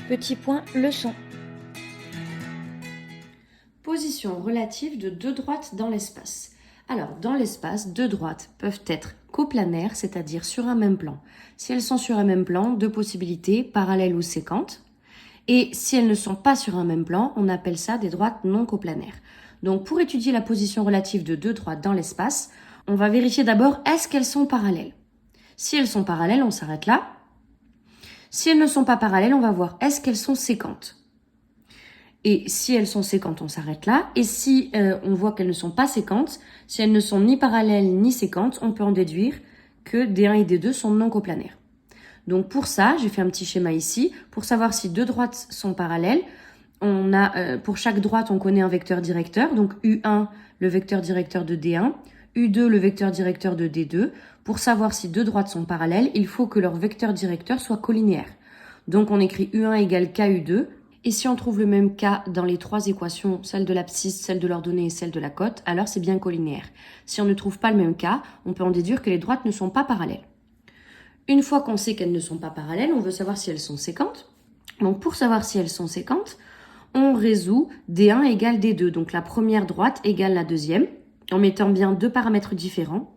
Petit point leçon. Position relative de deux droites dans l'espace. Alors, dans l'espace, deux droites peuvent être coplanaires, c'est-à-dire sur un même plan. Si elles sont sur un même plan, deux possibilités, parallèles ou séquentes. Et si elles ne sont pas sur un même plan, on appelle ça des droites non coplanaires. Donc, pour étudier la position relative de deux droites dans l'espace, on va vérifier d'abord est-ce qu'elles sont parallèles. Si elles sont parallèles, on s'arrête là. Si elles ne sont pas parallèles, on va voir est-ce qu'elles sont séquentes. Et si elles sont séquentes, on s'arrête là. Et si on voit qu'elles ne sont pas séquentes, si elles ne sont ni parallèles ni séquentes, on peut en déduire que D1 et D2 sont non coplanaires. Donc pour ça, j'ai fait un petit schéma ici. Pour savoir si deux droites sont parallèles, on a pour chaque droite, on connaît un vecteur directeur. Donc U1, le vecteur directeur de D1. U2, le vecteur directeur de D2. Pour savoir si deux droites sont parallèles, il faut que leur vecteur directeur soit collinéaire. Donc on écrit U1 égale KU2. Et si on trouve le même K dans les trois équations, celle de l'abscisse, celle de l'ordonnée et celle de la cote, alors c'est bien collinéaire. Si on ne trouve pas le même K, on peut en déduire que les droites ne sont pas parallèles. Une fois qu'on sait qu'elles ne sont pas parallèles, on veut savoir si elles sont séquentes. Donc pour savoir si elles sont séquentes, on résout D1 égale D2. Donc la première droite égale la deuxième, en mettant bien deux paramètres différents.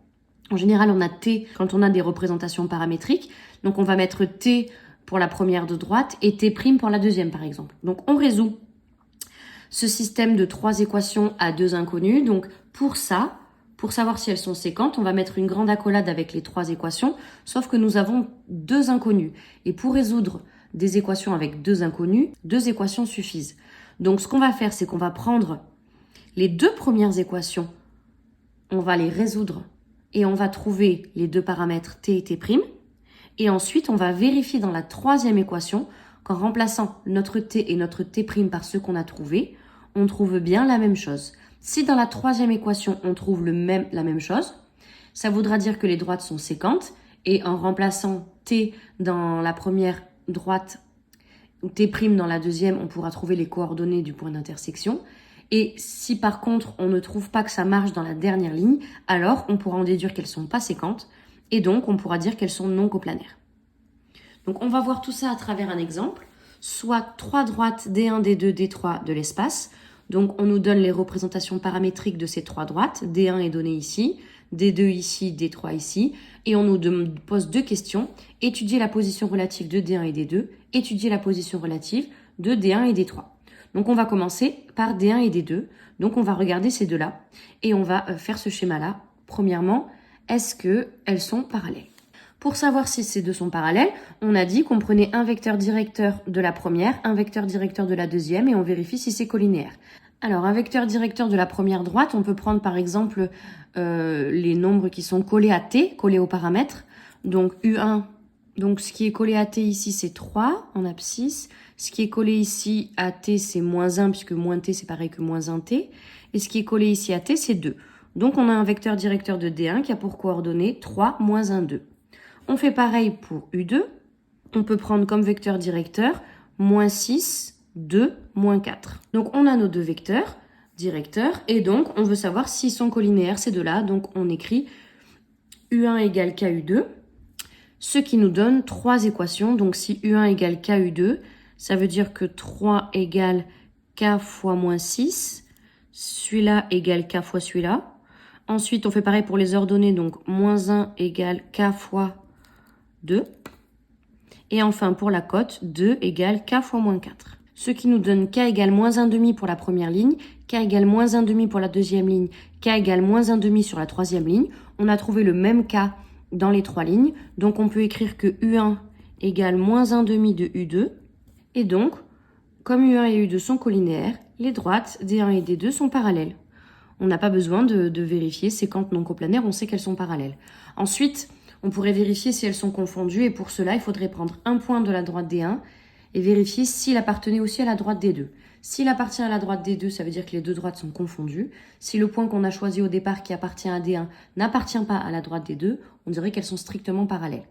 En général, on a T quand on a des représentations paramétriques. Donc on va mettre T pour la première de droite et T' pour la deuxième, par exemple. Donc, on résout ce système de trois équations à deux inconnues. Donc, pour ça, pour savoir si elles sont séquentes, on va mettre une grande accolade avec les trois équations, sauf que nous avons deux inconnues. Et pour résoudre des équations avec deux inconnues, deux équations suffisent. Donc, ce qu'on va faire, c'est qu'on va prendre les deux premières équations, on va les résoudre et on va trouver les deux paramètres T et T'. Et ensuite, on va vérifier dans la troisième équation qu'en remplaçant notre T et notre T' par ceux qu'on a trouvés, on trouve bien la même chose. Si dans la troisième équation, on trouve la même chose, ça voudra dire que les droites sont séquentes. Et en remplaçant T dans la première droite, T' dans la deuxième, on pourra trouver les coordonnées du point d'intersection. Et si par contre, on ne trouve pas que ça marche dans la dernière ligne, alors on pourra en déduire qu'elles ne sont pas séquentes. Et donc, on pourra dire qu'elles sont non coplanaires. Donc, on va voir tout ça à travers un exemple. Soit trois droites D1, D2, D3 de l'espace. Donc, on nous donne les représentations paramétriques de ces trois droites. D1 est donné ici, D2 ici, D3 ici. Et on nous pose deux questions. Étudier la position relative de D1 et D2. Étudier la position relative de D1 et D3. Donc, on va commencer par D1 et D2. Donc, on va regarder ces deux-là. Et on va faire ce schéma-là. Premièrement, est-ce qu'elles sont parallèles? Pour savoir si ces deux sont parallèles, on a dit qu'on prenait un vecteur directeur de la première, un vecteur directeur de la deuxième et on vérifie si c'est collinéaire. Alors, un vecteur directeur de la première droite, on peut prendre par exemple les nombres qui sont collés à T, collés au paramètre. Donc U1, donc ce qui est collé à T ici, c'est 3 en abscisse. Ce qui est collé ici à T, c'est moins 1 puisque moins T, c'est pareil que moins 1T. Et ce qui est collé ici à T, c'est 2. Donc, on a un vecteur directeur de D1 qui a pour coordonnées 3, moins 1, 2. On fait pareil pour U2. On peut prendre comme vecteur directeur moins 6, 2, moins 4. Donc, on a nos deux vecteurs directeurs. Et donc, on veut savoir s'ils sont collinéaires, ces deux-là. Donc, on écrit U1 égale KU2, ce qui nous donne trois équations. Donc, si U1 égale KU2, ça veut dire que 3 égale K fois moins 6. Celui-là égale K fois celui-là. Ensuite, on fait pareil pour les ordonnées, donc moins 1 égale K fois 2. Et enfin, pour la cote, 2 égale K fois moins 4. Ce qui nous donne K égale moins 1,5 pour la première ligne, K égale moins 1,5 pour la deuxième ligne, K égale moins 1,5 sur la troisième ligne. On a trouvé le même K dans les trois lignes, donc on peut écrire que U1 égale moins 1,5 de U2. Et donc, comme U1 et U2 sont collinéaires, les droites D1 et D2 sont parallèles. On n'a pas besoin de vérifier séquentes non coplanaires, on sait qu'elles sont parallèles. Ensuite, on pourrait vérifier si elles sont confondues et pour cela, il faudrait prendre un point de la droite D1 et vérifier s'il appartenait aussi à la droite D2. S'il appartient à la droite D2, ça veut dire que les deux droites sont confondues. Si le point qu'on a choisi au départ qui appartient à D1 n'appartient pas à la droite D2, on dirait qu'elles sont strictement parallèles.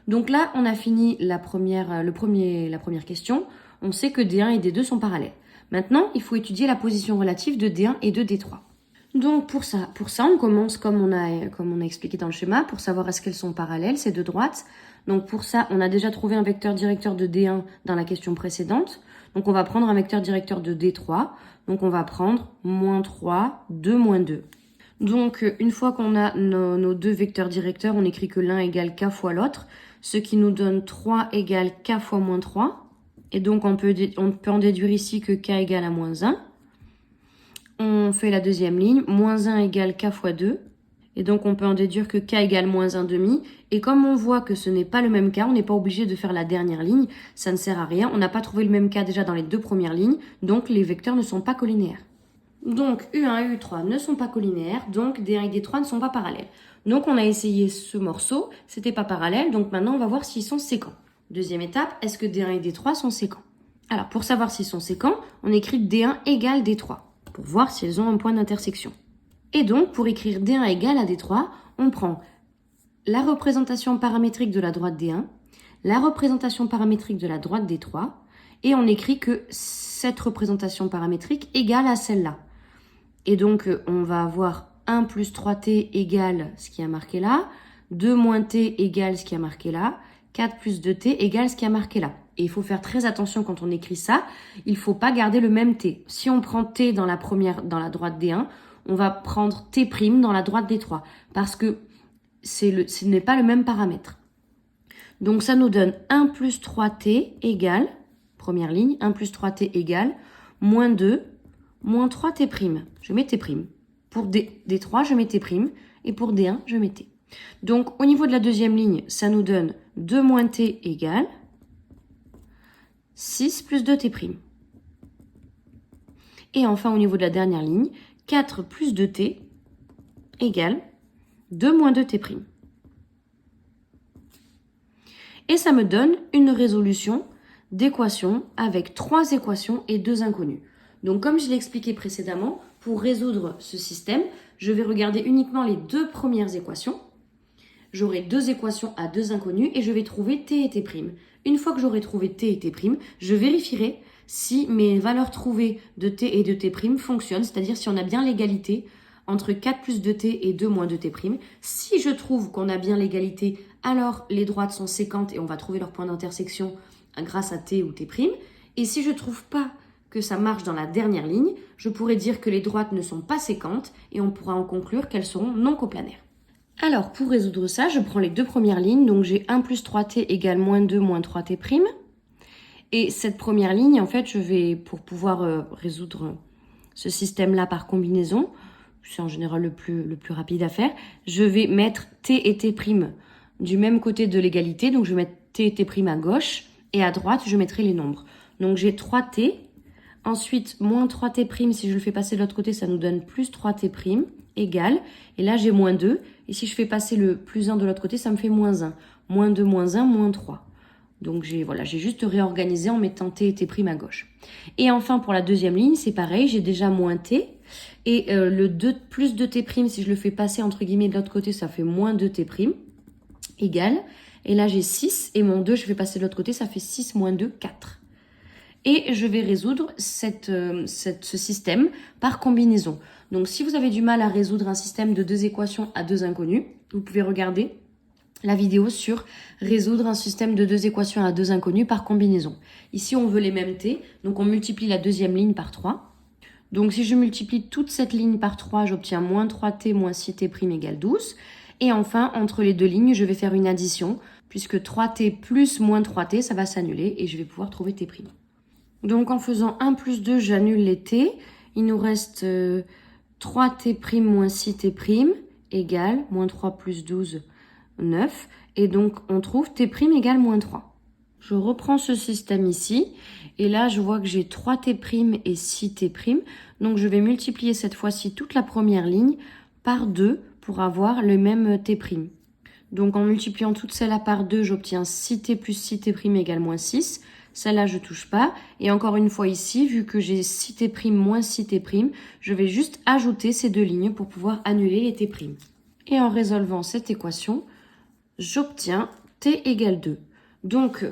Donc là, on a fini la première question. On sait que D1 et D2 sont parallèles. Maintenant, il faut étudier la position relative de D1 et de D3. Donc pour ça, on commence comme on a expliqué dans le schéma, pour savoir est-ce qu'elles sont parallèles, ces deux droites. Donc pour ça, on a déjà trouvé un vecteur directeur de D1 dans la question précédente. Donc on va prendre un vecteur directeur de D3. Donc on va prendre moins 3, 2, moins 2. Donc une fois qu'on a nos deux vecteurs directeurs, on écrit que l'un égale k fois l'autre, ce qui nous donne 3 égale k fois moins 3. Et donc on peut en déduire ici que k égale à moins 1. On fait la deuxième ligne, moins 1 égale k fois 2. Et donc, on peut en déduire que k égale moins 1 demi. Et comme on voit que ce n'est pas le même cas, on n'est pas obligé de faire la dernière ligne. Ça ne sert à rien. On n'a pas trouvé le même cas déjà dans les deux premières lignes. Donc, les vecteurs ne sont pas collinéaires. Donc, U1 et U3 ne sont pas collinéaires. Donc, D1 et D3 ne sont pas parallèles. Donc, on a essayé ce morceau. C'était pas parallèle. Donc, maintenant, on va voir s'ils sont séquents. Deuxième étape, est-ce que D1 et D3 sont séquents? Alors, pour savoir s'ils sont séquents, on écrit D1 égale D3 pour voir si elles ont un point d'intersection. Et donc, pour écrire D1 égale à D3, on prend la représentation paramétrique de la droite D1, la représentation paramétrique de la droite D3, et on écrit que cette représentation paramétrique égale à celle-là. Et donc, on va avoir 1 plus 3t égale ce qui a marqué là, 2 moins t égale ce qui a marqué là, 4 plus 2t égale ce qui a marqué là. Et il faut faire très attention quand on écrit ça, il ne faut pas garder le même t. Si on prend t dans la droite D1, on va prendre t' dans la droite D3 parce que ce n'est pas le même paramètre. Donc ça nous donne 1 plus 3t égale, première ligne, 1 plus 3t égale, moins 2, moins 3t'. Je mets t'. Pour D3, je mets t', et pour D1, je mets t. Donc au niveau de la deuxième ligne, ça nous donne 2 moins t égale 6 plus 2t'. Et enfin, au niveau de la dernière ligne, 4 plus 2t égale 2 moins 2t'. Et ça me donne une résolution d'équation avec 3 équations et 2 inconnues. Donc comme je l'ai expliqué précédemment, pour résoudre ce système, je vais regarder uniquement les deux premières équations. J'aurai 2 équations à 2 inconnues et je vais trouver t et t'. Une fois que j'aurai trouvé t et t', je vérifierai si mes valeurs trouvées de t et de t' fonctionnent, c'est-à-dire si on a bien l'égalité entre 4 plus 2t et 2 moins 2t'. Si je trouve qu'on a bien l'égalité, alors les droites sont séquentes et on va trouver leur point d'intersection grâce à t ou t'. Et si je ne trouve pas que ça marche dans la dernière ligne, je pourrais dire que les droites ne sont pas séquentes et on pourra en conclure qu'elles seront non coplanaires. Alors, pour résoudre ça, je prends les deux premières lignes. Donc, j'ai 1 plus 3t égale moins 2 moins 3t'. Et cette première ligne, en fait, je vais, pour pouvoir résoudre ce système-là par combinaison, c'est en général le plus rapide à faire, je vais mettre t et t' du même côté de l'égalité. Donc, je vais mettre t et t' à gauche. Et à droite, je mettrai les nombres. Donc, j'ai 3t. Ensuite, moins 3t', si je le fais passer de l'autre côté, ça nous donne plus 3t' égale. Et là, j'ai moins 2. Et si je fais passer le plus 1 de l'autre côté, ça me fait moins 1. Moins 2, moins 1, moins 3. Donc, j'ai juste réorganisé en mettant t et t' à gauche. Et enfin, pour la deuxième ligne, c'est pareil. J'ai déjà moins t. Et le 2 plus 2t', si je le fais passer entre guillemets de l'autre côté, ça fait moins 2t' égale. Et là, j'ai 6. Et mon 2, je fais passer de l'autre côté, ça fait 6 moins 2, 4. Et je vais résoudre ce système par combinaison. Donc, si vous avez du mal à résoudre un système de 2 équations à 2 inconnues, vous pouvez regarder la vidéo sur résoudre un système de 2 équations à 2 inconnues par combinaison. Ici, on veut les mêmes t, donc on multiplie la deuxième ligne par 3. Donc, si je multiplie toute cette ligne par 3, j'obtiens moins 3t moins 6t' égale 12. Et enfin, entre les deux lignes, je vais faire une addition, puisque 3t plus moins 3t, ça va s'annuler et je vais pouvoir trouver t'. Donc, en faisant 1 plus 2, j'annule les t. Il nous reste 3t' moins 6t' égale moins 3 plus 12, 9. Et donc, on trouve t' égale moins 3. Je reprends ce système ici. Et là, je vois que j'ai 3t' et 6t'. Donc, je vais multiplier cette fois-ci toute la première ligne par 2 pour avoir le même t'. Donc, en multipliant toutes celles-là par 2, j'obtiens 6t plus 6t' égale moins 6. Celle-là, je ne touche pas. Et encore une fois ici, vu que j'ai 6t' moins 6t', je vais juste ajouter ces deux lignes pour pouvoir annuler les t'. Et en résolvant cette équation, j'obtiens t égale 2. Donc,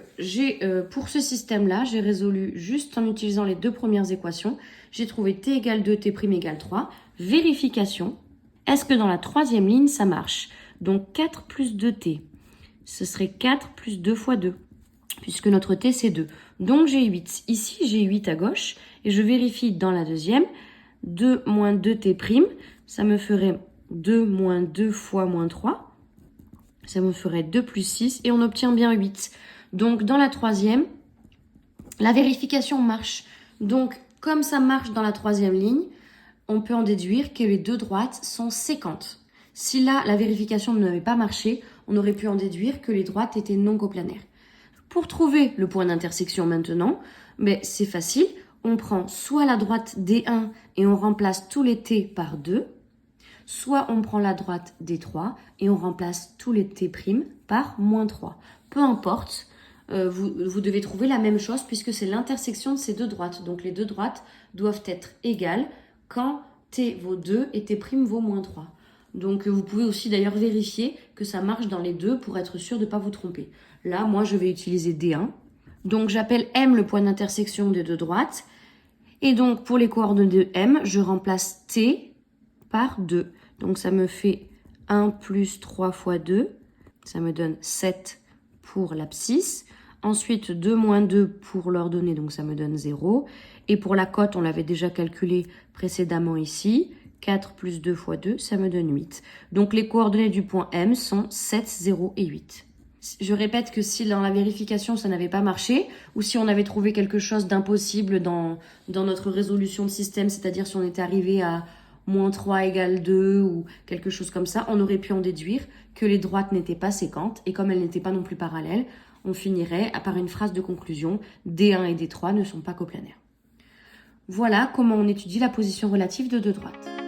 pour ce système-là, j'ai résolu juste en utilisant les deux premières équations. J'ai trouvé t égale 2, t' égale 3. Vérification. Est-ce que dans la troisième ligne, ça marche? Donc, 4 plus 2t ce serait 4 plus 2 fois 2, puisque notre t, c'est 2. Donc, j'ai 8. Ici, j'ai 8 à gauche, et je vérifie dans la deuxième. 2 moins 2t', ça me ferait 2 moins 2 fois moins 3. Ça me ferait 2 plus 6, et on obtient bien 8. Donc, dans la troisième, la vérification marche. Donc, comme ça marche dans la troisième ligne, on peut en déduire que les deux droites sont séquentes. Si là, la vérification n'avait pas marché, on aurait pu en déduire que les droites étaient non coplanaires. Pour trouver le point d'intersection maintenant, c'est facile. On prend soit la droite D1 et on remplace tous les t par 2, soit on prend la droite D3 et on remplace tous les t' par moins 3. Peu importe, vous devez trouver la même chose puisque c'est l'intersection de ces deux droites. Donc les deux droites doivent être égales quand t vaut 2 et t' vaut moins 3. Donc vous pouvez aussi d'ailleurs vérifier que ça marche dans les deux pour être sûr de ne pas vous tromper. Là, moi, je vais utiliser D1. Donc j'appelle M le point d'intersection des deux droites. Et donc pour les coordonnées de M, je remplace t par 2. Donc ça me fait 1 plus 3 fois 2. Ça me donne 7 pour l'abscisse. Ensuite, 2 moins 2 pour l'ordonnée, donc ça me donne 0. Et pour la cote, on l'avait déjà calculé précédemment ici. 4 plus 2 fois 2, ça me donne 8. Donc les coordonnées du point M sont 7, 0 et 8. Je répète que si dans la vérification ça n'avait pas marché, ou si on avait trouvé quelque chose d'impossible dans notre résolution de système, c'est-à-dire si on était arrivé à moins 3 égale 2 ou quelque chose comme ça, on aurait pu en déduire que les droites n'étaient pas séquentes, et comme elles n'étaient pas non plus parallèles, on finirait par une phrase de conclusion, D1 et D3 ne sont pas coplanaires. Voilà comment on étudie la position relative de deux droites.